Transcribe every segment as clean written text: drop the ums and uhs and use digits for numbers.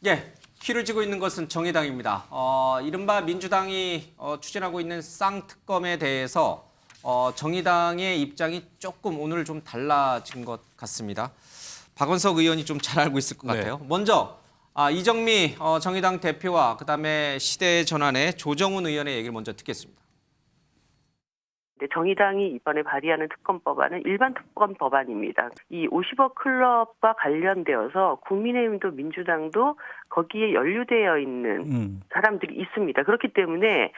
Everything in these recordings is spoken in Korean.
예, 키를 쥐고 있는 것은 정의당입니다. 이른바 민주당이 추진하고 있는 쌍특검에 대해서 정의당의 입장이 조금 오늘 좀 달라진 것 같습니다. 박원석 의원이 좀 잘 알고 있을 것 같아요. 먼저 이정미 정의당 대표와 그다음에 시대전환의 조정훈 의원의 얘기를 먼저 듣겠습니다. 정의당이 이번에 발의하는 특검법안은 일반 특검 법안입니다. 이 50억 클럽과 관련되어서 국민의힘도 민주당도 거기에 연루되어 있는 사람들이 있습니다. 그렇기 때문에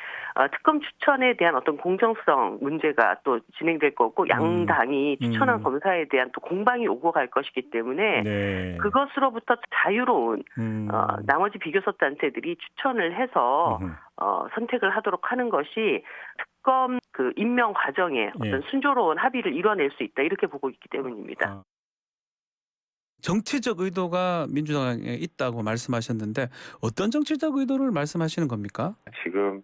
특검 추천에 대한 어떤 공정성 문제가 또 진행될 거고 양당이 추천한 검사에 대한 또 공방이 오고 갈 것이기 때문에 그것으로부터 자유로운 나머지 비교섭 단체들이 추천을 해서 선택을 하도록 하는 것이 특검 그 임명 과정에 어떤 순조로운 합의를 이뤄낼 수 있다 이렇게 보고 있기 때문입니다. 정치적 의도가 민주당에 있다고 말씀하셨는데 어떤 정치적 의도를 말씀하시는 겁니까? 지금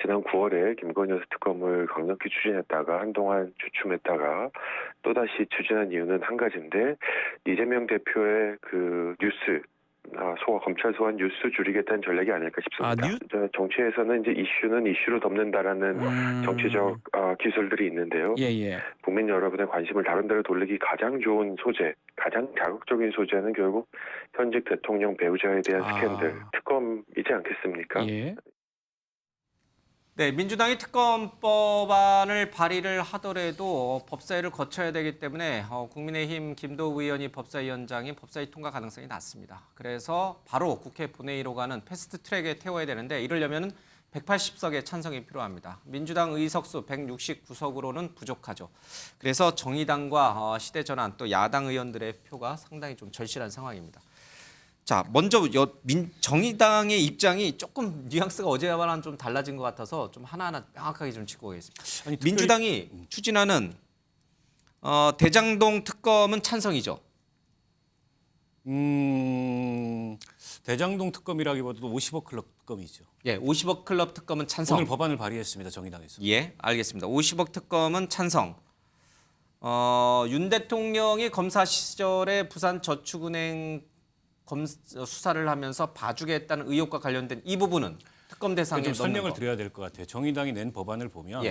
지난 9월에 김건희 여사 특검을 강력히 추진했다가 한동안 주춤했다가 또다시 추진한 이유는 한 가지인데 이재명 대표의 그 뉴스 검찰 소환 뉴스 줄이겠다는 전략이 아닐까 싶습니다. 정치에서는 이제 이슈는 이슈로 덮는다라는 정치적 기술들이 있는데요. 국민 여러분의 관심을 다른 데로 돌리기 가장 좋은 소재, 가장 자극적인 소재는 결국 현직 대통령 배우자에 대한 스캔들, 특검이지 않겠습니까? 네, 민주당이 특검법안을 발의를 하더라도 법사위를 거쳐야 되기 때문에 국민의힘 김도우 의원이 법사위원장이 법사위 통과 가능성이 낮습니다. 그래서 바로 국회 본회의로 가는 패스트트랙에 태워야 되는데 이러려면 180석의 찬성이 필요합니다. 민주당 의석수 169석으로는 부족하죠. 그래서 정의당과 시대전환 또 야당 의원들의 표가 상당히 좀 절실한 상황입니다. 자, 먼저 정의당의 입장이 조금 뉘앙스가 어제와는 좀 달라진 것 같아서 좀 하나하나 명확하게 좀 짚고 가겠습니다. 민주당이 추진하는 대장동 특검은 찬성이죠. 대장동 특검이라기보다도 50억 클럽 특검이죠. 예, 50억 클럽 특검은 찬성. 오늘 법안을 발의했습니다. 정의당에서. 예, 알겠습니다. 50억 특검은 찬성. 윤 대통령이 검사 시절에 부산저축은행 수사를 하면서 봐주게 했다는 의혹과 관련된 이 부분은 특검 대상에 좀 설명을 드려야 될 것 같아요. 정의당이 낸 법안을 보면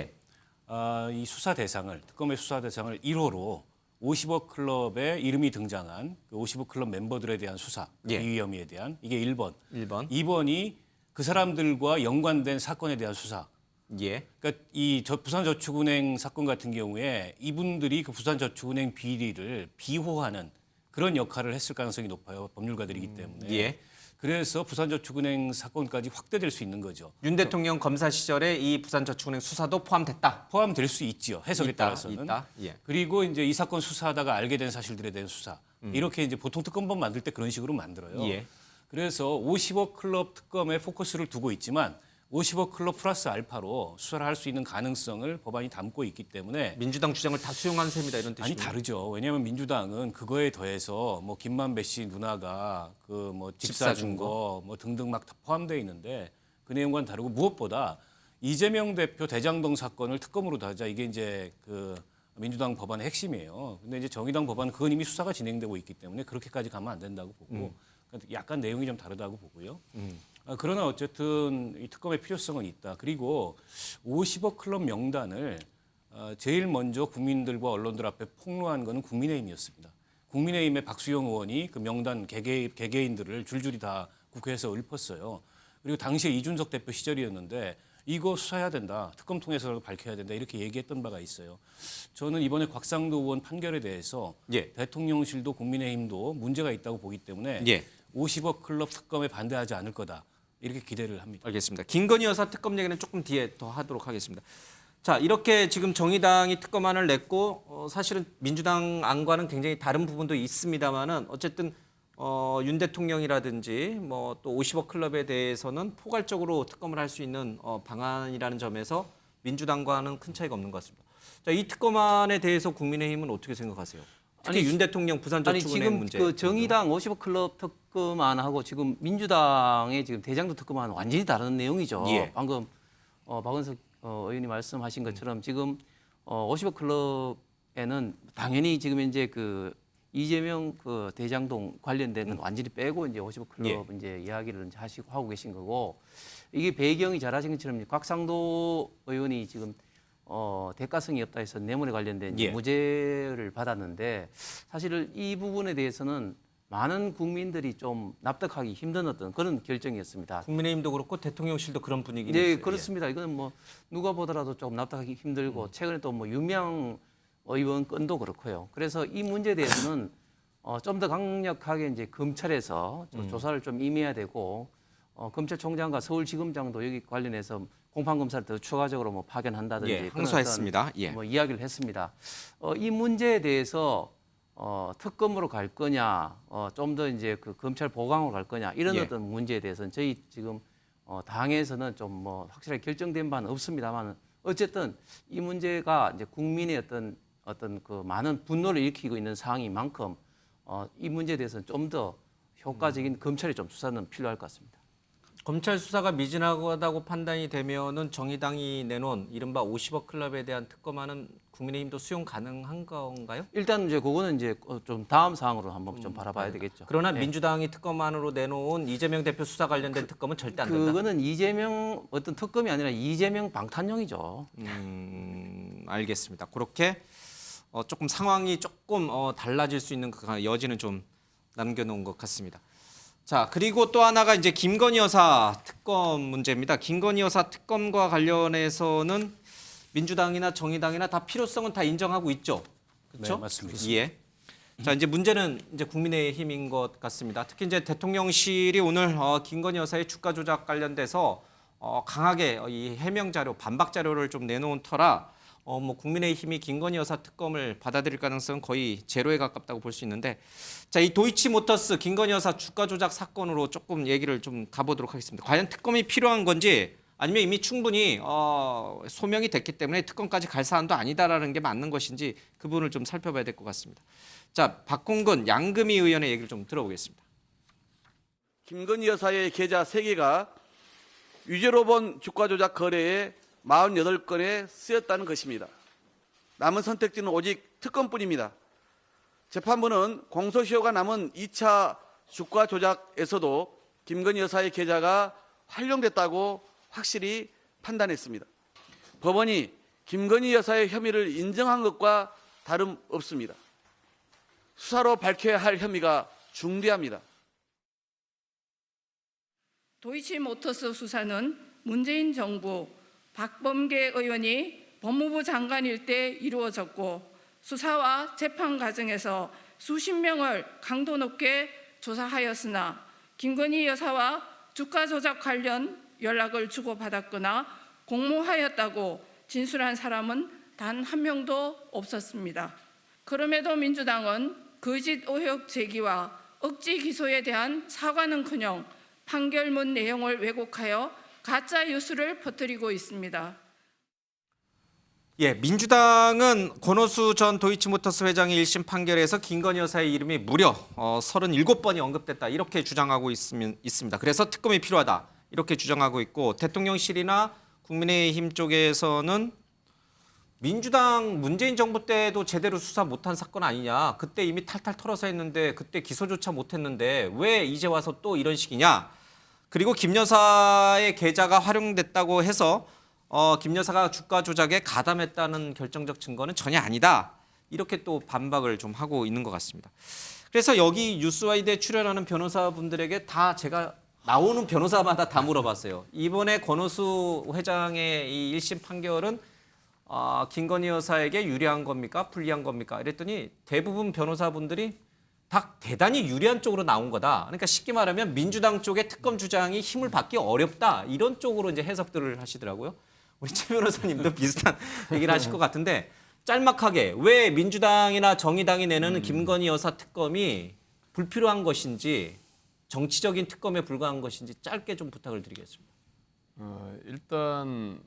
이 수사 대상을 특검의 수사 대상을 1호로 50억 클럽에 이름이 등장한 그 50억 클럽 멤버들에 대한 수사, 비위 혐의에 대한 이게 1번. 2번이 그 사람들과 연관된 사건에 대한 수사. 그러니까 이 부산저축은행 사건 같은 경우에 이분들이 그 부산저축은행 비리를 비호하는 그런 역할을 했을 가능성이 높아요. 법률가들이기 때문에. 그래서 부산저축은행 사건까지 확대될 수 있는 거죠. 윤 대통령 검사 시절에 이 부산저축은행 수사도 포함됐다. 포함될 수 있지요. 해석에 따라서는. 예. 그리고 이제 이 사건 수사하다가 알게 된 사실들에 대한 수사. 이렇게 이제 보통 특검법 만들 때 그런 식으로 만들어요. 그래서 50억 클럽 특검에 포커스를 두고 있지만 50억 클럽 플러스 알파로 수사를 할 수 있는 가능성을 법안이 담고 있기 때문에 민주당 주장을 다 수용한 셈이다 이런 뜻이죠. 아니 다르죠. 왜냐하면 민주당은 그거에 더해서 뭐 김만배 씨 누나가 그 뭐 집 사준 거 뭐 등등 막 다 포함되어 있는데 그 내용과는 다르고 무엇보다 이재명 대표 대장동 사건을 특검으로 다자 이게 이제 그 민주당 법안의 핵심이에요. 근데 이제 정의당 법안은 그건 이미 수사가 진행되고 있기 때문에 그렇게까지 가면 안 된다고 보고 약간 내용이 좀 다르다고 보고요. 그러나 어쨌든 이 특검의 필요성은 있다. 그리고 50억 클럽 명단을 제일 먼저 국민들과 언론들 앞에 폭로한 것은 국민의힘이었습니다. 국민의힘의 박수영 의원이 그 명단 개개인들을 줄줄이 다 국회에서 읊었어요. 그리고 당시에 이준석 대표 시절이었는데 이거 수사해야 된다. 특검 통해서 밝혀야 된다. 이렇게 얘기했던 바가 있어요. 저는 이번에 곽상도 의원 판결에 대해서 대통령실도 국민의힘도 문제가 있다고 보기 때문에 50억 클럽 특검에 반대하지 않을 거다. 이렇게 기대를 합니다. 알겠습니다. 김건희 여사 특검 얘기는 조금 뒤에 더 하도록 하겠습니다. 자, 이렇게 지금 정의당이 특검안을 냈고 사실은 민주당 안과는 굉장히 다른 부분도 있습니다만은 어쨌든 윤 대통령이라든지 뭐 또 50억 클럽에 대해서는 포괄적으로 특검을 할 수 있는 방안이라는 점에서 민주당과는 큰 차이가 없는 것 같습니다. 자, 이 특검안에 대해서 국민의힘은 어떻게 생각하세요? 특히 윤 대통령 부산저축은행 문제. 지금 그 정의당 50억 클럽 특검안하고 지금 민주당의 지금 대장동 특검안은 완전히 다른 내용이죠. 방금 박원석 의원이 말씀하신 것처럼 지금 50억 클럽에는 당연히 지금 이제 그 이재명 그 대장동 관련된 건 완전히 빼고 이제 55 클럽 이제 이야기를 이제 하고 계신 거고, 이게 배경이 잘 아신 것처럼 곽상도 의원이 지금 대가성이 없다 해서 뇌물에 관련된 이제 무죄를 받았는데, 사실 이 부분에 대해서는 많은 국민들이 좀 납득하기 힘든 어떤 그런 결정이었습니다. 국민의힘도 그렇고 대통령실도 그런 분위기는 네, 있어요. 그렇습니다. 이거는 뭐 누가 보더라도 좀 납득하기 힘들고, 최근에 또 뭐 유명 의원 건도 그렇고요. 그래서 이 문제에 대해서는 좀 더 강력하게 이제 검찰에서 좀 조사를 좀 임해야 되고, 검찰총장과 서울지검장도 여기 관련해서 공판 검사를 더 추가적으로 뭐 파견한다든지 그런 항소했습니다. 어떤 뭐 이야기를 했습니다. 이 문제에 대해서 특검으로 갈 거냐, 좀 더 이제 그 검찰 보강으로 갈 거냐, 이런 어떤 문제에 대해서는 저희 지금 당에서는 좀 뭐 확실하게 결정된 바는 없습니다만, 어쨌든 이 문제가 이제 국민의 어떤 그 많은 분노를 일으키고 있는 상황인 만큼 이 문제에 대해서는 좀 더 효과적인 검찰의 좀 수사는 필요할 것 같습니다. 검찰 수사가 미진하다고 판단이 되면은 정의당이 내놓은 이른바 50억 클럽에 대한 특검안은 국민의힘도 수용 가능한 건가요? 일단 이제 그거는 이제 좀 다음 사항으로 한번 좀 바라봐야 되겠죠. 그러나 민주당이 특검안으로 내놓은 이재명 대표 수사 관련된 특검은 절대 안 된다. 그거는 이재명 어떤 특검이 아니라 이재명 방탄용이죠. 알겠습니다. 그렇게 조금 상황이 조금 달라질 수 있는 그 여지는 좀 남겨놓은 것 같습니다. 자, 그리고 또 하나가 이제 김건희 여사 특검 문제입니다. 김건희 여사 특검과 관련해서는 민주당이나 정의당이나 다 필요성은 다 인정하고 있죠. 그렇죠? 네, 맞습니다. 예. 자, 이제 문제는 이제 국민의힘인 것 같습니다. 특히 이제 대통령실이 오늘 김건희 여사의 주가 조작 관련돼서 강하게 이 해명 자료, 반박 자료를 좀 내놓은 터라 뭐 국민의힘이 김건희 여사 특검을 받아들일 가능성은 거의 제로에 가깝다고 볼 수 있는데, 자, 이 도이치모터스 김건희 여사 주가 조작 사건으로 조금 얘기를 좀 가보도록 하겠습니다. 과연 특검이 필요한 건지, 아니면 이미 충분히 소명이 됐기 때문에 특검까지 갈 사안도 아니다라는 게 맞는 것인지 그 부분을 좀 살펴봐야 될 것 같습니다. 자, 박홍근 양금희 의원의 얘기를 좀 들어보겠습니다. 김건희 여사의 계좌 3개가 위조로 본 주가 조작 거래에 48건에 쓰였다는 것입니다. 남은 선택지는 오직 특검뿐입니다. 재판부는 공소시효가 남은 2차 주가 조작에서도 김건희 여사의 계좌가 활용됐다고 확실히 판단했습니다. 법원이 김건희 여사의 혐의를 인정한 것과 다름없습니다. 수사로 밝혀야 할 혐의가 중대합니다. 도이치모터스 수사는 문재인 정부 박범계 의원이 법무부 장관일 때 이루어졌고, 수사와 재판 과정에서 수십 명을 강도 높게 조사하였으나 김건희 여사와 주가 조작 관련 연락을 주고받았거나 공모하였다고 진술한 사람은 단 한 명도 없었습니다. 그럼에도 민주당은 거짓 의혹 제기와 억지 기소에 대한 사과는커녕 판결문 내용을 왜곡하여 가짜 뉴스를 퍼뜨리고 있습니다. 예, 민주당은 권오수 전 도이치모터스 회장의 1심 판결에서 김건희 여사의 이름이 무려 37번이 언급됐다, 이렇게 주장하고 있습니다. 그래서 특검이 필요하다, 이렇게 주장하고 있고, 대통령실이나 국민의힘 쪽에서는 민주당 문재인 정부 때도 제대로 수사 못한 사건 아니냐, 그때 이미 탈탈 털어서 했는데 그때 기소조차 못했는데 왜 이제 와서 또 이런 식이냐, 그리고 김 여사의 계좌가 활용됐다고 해서 김 여사가 주가 조작에 가담했다는 결정적 증거는 전혀 아니다, 이렇게 또 반박을 좀 하고 있는 것 같습니다. 그래서 여기 뉴스와이드에 출연하는 변호사분들에게 다 제가 나오는 변호사마다 다 물어봤어요. 이번에 권오수 회장의 이 1심 판결은 김건희 여사에게 유리한 겁니까? 불리한 겁니까? 이랬더니 대부분 변호사분들이 다 대단히 유리한 쪽으로 나온 거다. 그러니까 쉽게 말하면 민주당 쪽의 특검 주장이 힘을 받기 어렵다, 이런 쪽으로 이제 해석들을 하시더라고요. 우리 최 변호사님도 비슷한 얘기를 하실 것 같은데, 짤막하게 왜 민주당이나 정의당이 내는 김건희 여사 특검이 불필요한 것인지, 정치적인 특검에 불과한 것인지 짧게 좀 부탁을 드리겠습니다. 일단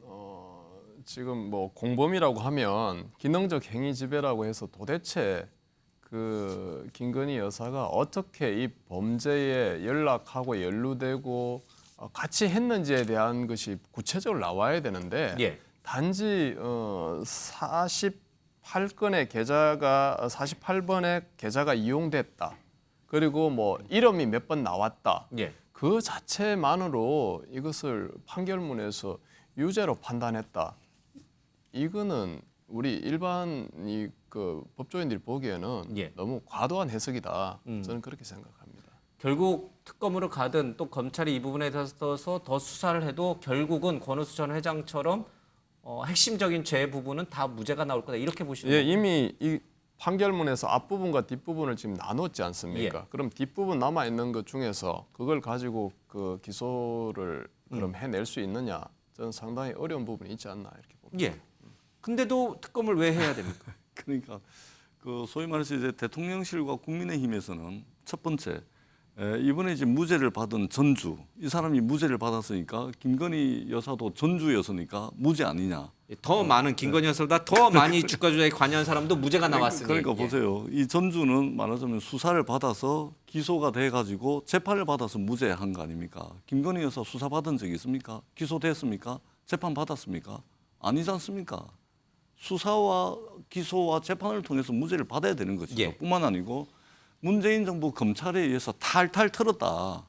지금 뭐 공범이라고 하면 기능적 행위 지배라고 해서 도대체 그 김건희 여사가 어떻게 이 범죄에 연락하고 연루되고 같이 했는지에 대한 것이 구체적으로 나와야 되는데, 단지 48건의 계좌가 48번의 계좌가 이용됐다. 그리고 뭐 이름이 몇 번 나왔다. 예. 그 자체만으로 이것을 판결문에서 유죄로 판단했다. 이거는 우리 일반 그 법조인들이 보기에는 예. 너무 과도한 해석이다. 저는 그렇게 생각합니다. 결국 특검으로 가든 또 검찰이 이 부분에 대해서 더 수사를 해도 결국은 권오수 전 회장처럼 핵심적인 죄 부분은 다 무죄가 나올 거다 이렇게 보시는 예, 거예요? 이미 이 판결문에서 앞부분과 뒷부분을 지금 나눴지 않습니까? 예. 그럼 뒷부분 남아 있는 것 중에서 그걸 가지고 그 기소를 그럼 해낼 수 있느냐? 저는 상당히 어려운 부분이 있지 않나 이렇게 봅니다. 예. 근데도 특검을 왜 해야 됩니까? 그러니까 그 소위 말해서 이제 대통령실과 국민의힘에서는 첫 번째 이번에 이제 무죄를 받은 전주 이 사람이 무죄를 받았으니까 김건희 여사도 전주였으니까 무죄 아니냐. 더 많은 김건희 여사보다 더 많이 주가 조작에 관여한 사람도 무죄가 나왔으니. 그러니까 예. 보세요. 이 전주는 말하자면 수사를 받아서 기소가 돼가지고 재판을 받아서 무죄한 거 아닙니까? 김건희 여사 수사 받은 적이 있습니까? 기소됐습니까? 재판 받았습니까? 아니지 않습니까? 수사와 기소와 재판을 통해서 무죄를 받아야 되는 것이죠. 예. 뿐만 아니고 문재인 정부 검찰에 의해서 탈탈 털었다.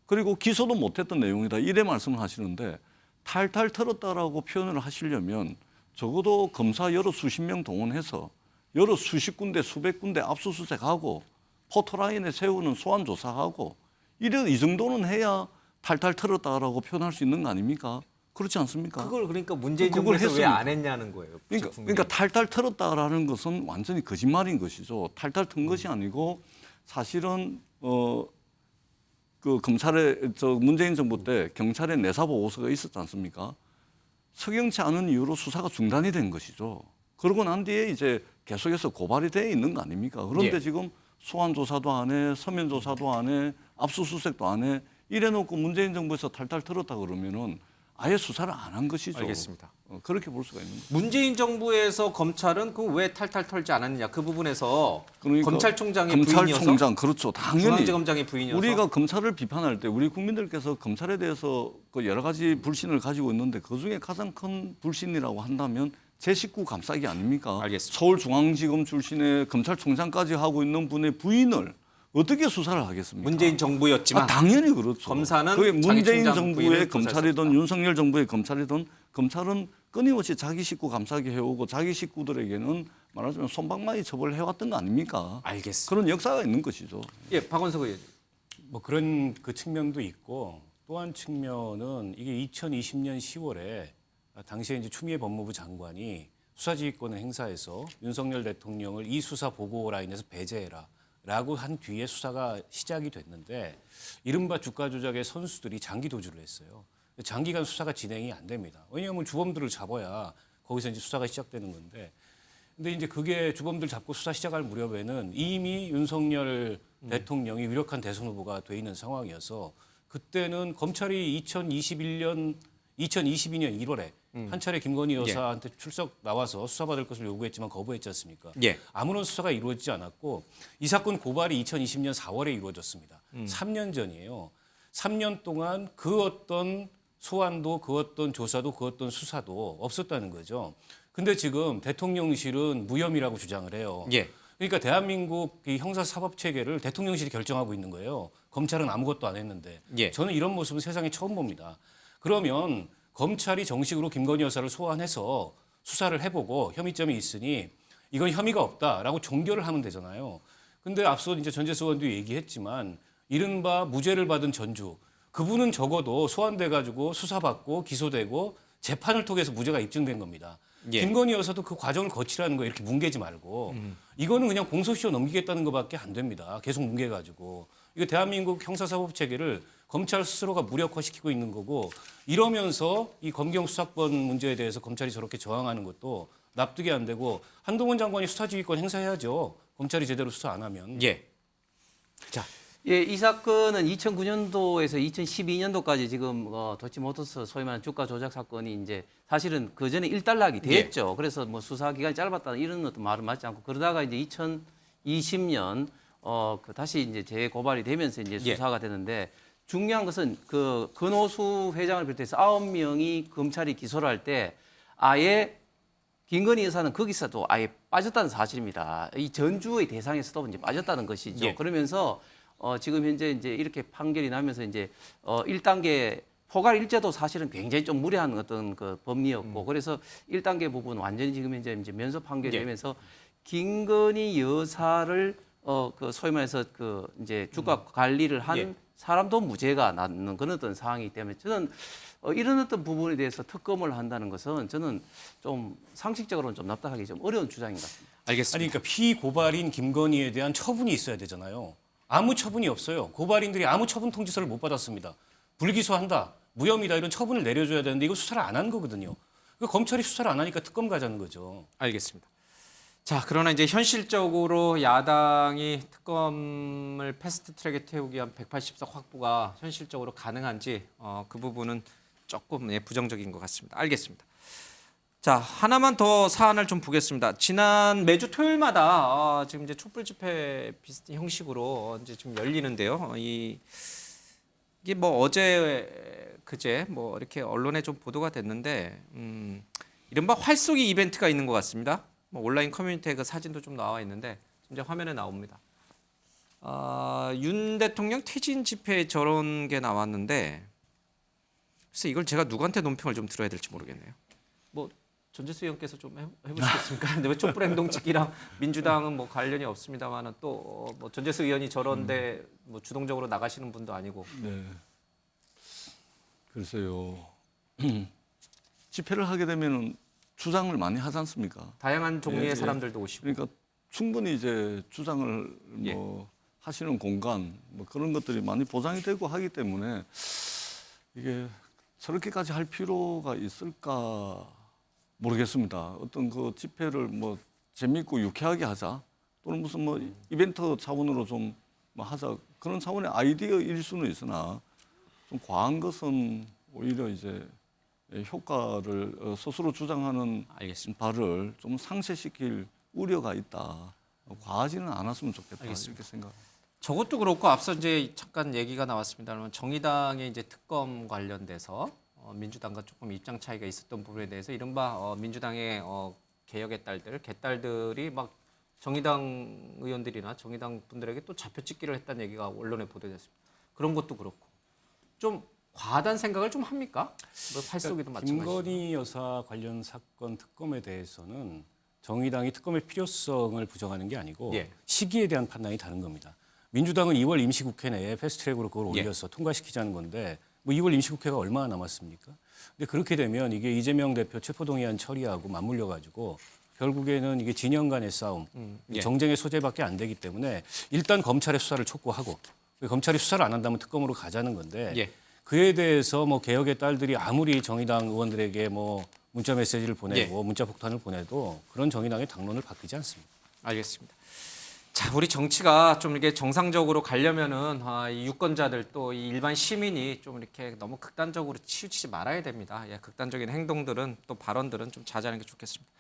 그리고 기소도 못했던 내용이다. 이래 말씀을 하시는데 탈탈 털었다라고 표현을 하시려면 적어도 검사 여러 수십 명 동원해서 여러 수십 군데 수백 군데 압수수색하고 포토라인에 세우는 소환 조사하고 이 정도는 해야 탈탈 털었다라고 표현할 수 있는 거 아닙니까? 그렇지 않습니까? 그걸 그러니까 문재인 그걸 정부에서 왜 했으면- 안 했냐는 거예요. 그러니까 탈탈 털었다라는 것은 완전히 거짓말인 것이죠. 탈탈 턴 것이 아니고 사실은 그 검찰의 문재인 정부 때 경찰에 내사 보고서가 있었지 않습니까? 석연치 않은 이유로 수사가 중단이 된 것이죠. 그러고 난 뒤에 이제 계속해서 고발이 돼 있는 거 아닙니까? 그런데 예. 지금 소환 조사도 안 해, 서면 조사도 안 해, 압수수색도 안 해. 이래놓고 문재인 정부에서 탈탈 털었다 그러면은 아예 수사를 안 한 것이죠. 알겠습니다. 그렇게 볼 수가 있는 거죠. 문재인 정부에서 검찰은 그 왜 탈탈 털지 않았느냐 그 부분에서 그러니까 검찰총장의 부인이어서 검찰총장 그렇죠. 당연히 중앙지검장의 부인이어서 우리가 검찰을 비판할 때 우리 국민들께서 검찰에 대해서 그 여러 가지 불신을 가지고 있는데 그 중에 가장 큰 불신이라고 한다면 제 식구 감싸기 아닙니까? 알겠습니다. 서울중앙지검 출신의 검찰총장까지 하고 있는 분의 부인을 어떻게 수사를 하겠습니까? 문재인 정부였지만 당연히 그렇죠. 검사는 그게 자기 문재인 총장 정부의 부인을 검찰이든 조사했었다. 윤석열 정부의 검찰이든 검찰은 끊임없이 자기 식구 감싸기 해오고 자기 식구들에게는 말하자면 솜방망이 처벌을 해왔던 거 아닙니까? 알겠습니다. 그런 역사가 있는 것이죠. 예, 박원석 의원. 뭐 그런 그 측면도 있고 또 한 측면은 이게 2020년 10월에 당시에 이제 추미애 법무부 장관이 수사지휘권을 행사해서 윤석열 대통령을 이 수사 보고 라인에서 배제해라라고 한 뒤에 수사가 시작이 됐는데 이른바 주가 조작의 선수들이 장기 도주를 했어요. 장기간 수사가 진행이 안 됩니다. 왜냐하면 주범들을 잡아야 거기서 이제 수사가 시작되는 건데. 근데 이제 그게 주범들 잡고 수사 시작할 무렵에는 이미 윤석열 대통령이 유력한 대선 후보가 돼 있는 상황이어서 그때는 검찰이 2022년 1월에 한 차례 김건희 여사한테 출석 나와서 수사받을 것을 요구했지만 거부했지 않습니까? 예. 아무런 수사가 이루어지지 않았고 이 사건 고발이 2020년 4월에 이루어졌습니다. 3년 전이에요. 3년 동안 그 어떤 소환도 그 어떤 조사도 그 어떤 수사도 없었다는 거죠. 근데 지금 대통령실은 무혐의라고 주장을 해요. 예. 그러니까 대한민국 이 형사사법 체계를 대통령실이 결정하고 있는 거예요. 검찰은 아무것도 안 했는데. 예. 저는 이런 모습은 세상에 처음 봅니다. 그러면 검찰이 정식으로 김건희 여사를 소환해서 수사를 해보고 혐의점이 있으니 이건 혐의가 없다라고 종결을 하면 되잖아요. 근데 앞서 이제 전재수 의원도 얘기했지만 이른바 무죄를 받은 전주 그분은 적어도 소환돼 가지고 수사받고 기소되고 재판을 통해서 무죄가 입증된 겁니다. 예. 김건희 여사도 그 과정을 거치라는 거 이렇게 뭉개지 말고 이거는 그냥 공소시효 넘기겠다는 것밖에 안 됩니다. 계속 뭉개가지고 이거 대한민국 형사사법 체계를 검찰 스스로가 무력화시키고 있는 거고 이러면서 이 검경 수사권 문제에 대해서 검찰이 저렇게 저항하는 것도 납득이 안 되고 한동훈 장관이 수사지휘권 행사해야죠. 검찰이 제대로 수사 안 하면. 예. 자, 예, 이 사건은 2009년도에서 2012년도까지 지금 도이치모터스 소위 말하는 주가 조작 사건이 이제 사실은 그 전에 일단락이 됐죠. 그래서 뭐 수사 기간이 짧았다 이런 어떤 말은 맞지 않고 그러다가 이제 2020년 그 다시 이제 재고발이 되면서 이제 수사가 되는데 중요한 것은 그 권오수 회장을 비롯해서 9명이 검찰이 기소를 할 때 아예 김건희 여사는 거기서도 아예 빠졌다는 사실입니다. 이 전주의 대상에서도 이제 빠졌다는 것이죠. 예. 그러면서 지금 현재 이제 이렇게 판결이 나면서 이제 1단계 포괄 일제도 사실은 굉장히 좀 무리한 어떤 그 법리였고 그래서 1단계 부분 완전히 지금 현재 이제 면소 판결이 되면서 김건희 여사를 그 소위 말해서 그 이제 주가 관리를 한 예. 사람도 무죄가 나는 그런 어떤 상황이기 때문에 저는 이런 어떤 부분에 대해서 특검을 한다는 것은 저는 좀 상식적으로는 좀 납득하기 좀 어려운 주장인 것 같습니다. 알겠습니다. 아니 그러니까 피고발인 김건희에 대한 처분이 있어야 되잖아요. 아무 처분이 없어요. 고발인들이 아무 처분 통지서를 못 받았습니다. 불기소한다, 무혐의다 이런 처분을 내려줘야 되는데 이거 수사를 안 한 거거든요. 검찰이 수사를 안 하니까 특검 가자는 거죠. 알겠습니다. 자, 그러나 이제 현실적으로 야당이 특검을 패스트트랙에 태우기 위한 180석 확보가 현실적으로 가능한지 그 부분은 조금 부정적인 것 같습니다. 알겠습니다. 자, 하나만 더 사안을 좀 보겠습니다. 지난 매주 토요일마다 지금 이제 촛불 집회 비슷한 형식으로 이제 좀 열리는데요. 이게 뭐 어제 그제 뭐 이렇게 언론에 좀 보도가 됐는데 이른바 활쏘기 이벤트가 있는 것 같습니다. 뭐 온라인 커뮤니티에 그 사진도 좀 나와 있는데 이제 화면에 나옵니다. 윤 대통령 퇴진 집회에 저런 게 나왔는데 글쎄 이걸 제가 누구한테 논평을 좀 들어야 될지 모르겠네요. 뭐 전재수 의원께서 좀 해보시겠습니까? 근데 왜 촛불 행동칙이랑 민주당은 뭐 관련이 없습니다만은 또 뭐 전재수 의원이 저런데 뭐 주동적으로 나가시는 분도 아니고. 네. 글쎄요. 집회를 하게 되면은 주장을 많이 하지 않습니까? 다양한 종류의 예, 예. 사람들도 오시고. 그러니까 충분히 이제 주장을 예. 뭐 하시는 공간 뭐 그런 것들이 많이 보장이 되고 하기 때문에 이게 저렇게까지 할 필요가 있을까 모르겠습니다. 어떤 그 집회를 뭐 재미있고 유쾌하게 하자 또는 무슨 뭐 이벤트 차원으로 좀 뭐 하자 그런 차원의 아이디어일 수는 있으나 좀 과한 것은 오히려 이제 효과를 스스로 주장하는 알겠습니다. 바를 좀 상쇄시킬 우려가 있다. 과하지는 않았으면 좋겠다. 알겠습니다. 이렇게 생각. 저것도 그렇고 앞서 이제 잠깐 얘기가 나왔습니다만 정의당의 이제 특검 관련돼서 민주당과 조금 입장 차이가 있었던 부분에 대해서 이른바 민주당의 개혁의 개딸들이 막 정의당 의원들이나 정의당 분들에게 또 잡혀찍기를 했다는 얘기가 언론에 보도됐습니다. 그런 것도 그렇고 좀 과하다는 생각을 좀 합니까? 뭐 활쏘기도 마찬가지고. 김건희 여사 관련 사건 특검에 대해서는 정의당이 특검의 필요성을 부정하는 게 아니고 예. 시기에 대한 판단이 다른 겁니다. 민주당은 2월 임시국회 내에 패스트트랙으로 그걸 예. 올려서 통과시키자는 건데 뭐 2월 임시국회가 얼마나 남았습니까? 근데 그렇게 되면 이게 이재명 대표 체포동의안 처리하고 맞물려 가지고 결국에는 이게 진영 간의 싸움, 예. 정쟁의 소재밖에 안 되기 때문에 일단 검찰의 수사를 촉구하고 검찰이 수사를 안 한다면 특검으로 가자는 건데 예. 그에 대해서 뭐 개혁의 딸들이 아무리 정의당 의원들에게 뭐 문자 메시지를 보내고 문자 폭탄을 보내도 그런 정의당의 당론을 바뀌지 않습니다. 알겠습니다. 자, 우리 정치가 좀 이게 정상적으로 가려면은 이 유권자들 또 이 일반 시민이 좀 이렇게 너무 극단적으로 치우치지 말아야 됩니다. 예, 극단적인 행동들은 또 발언들은 좀 자제하는 게 좋겠습니다.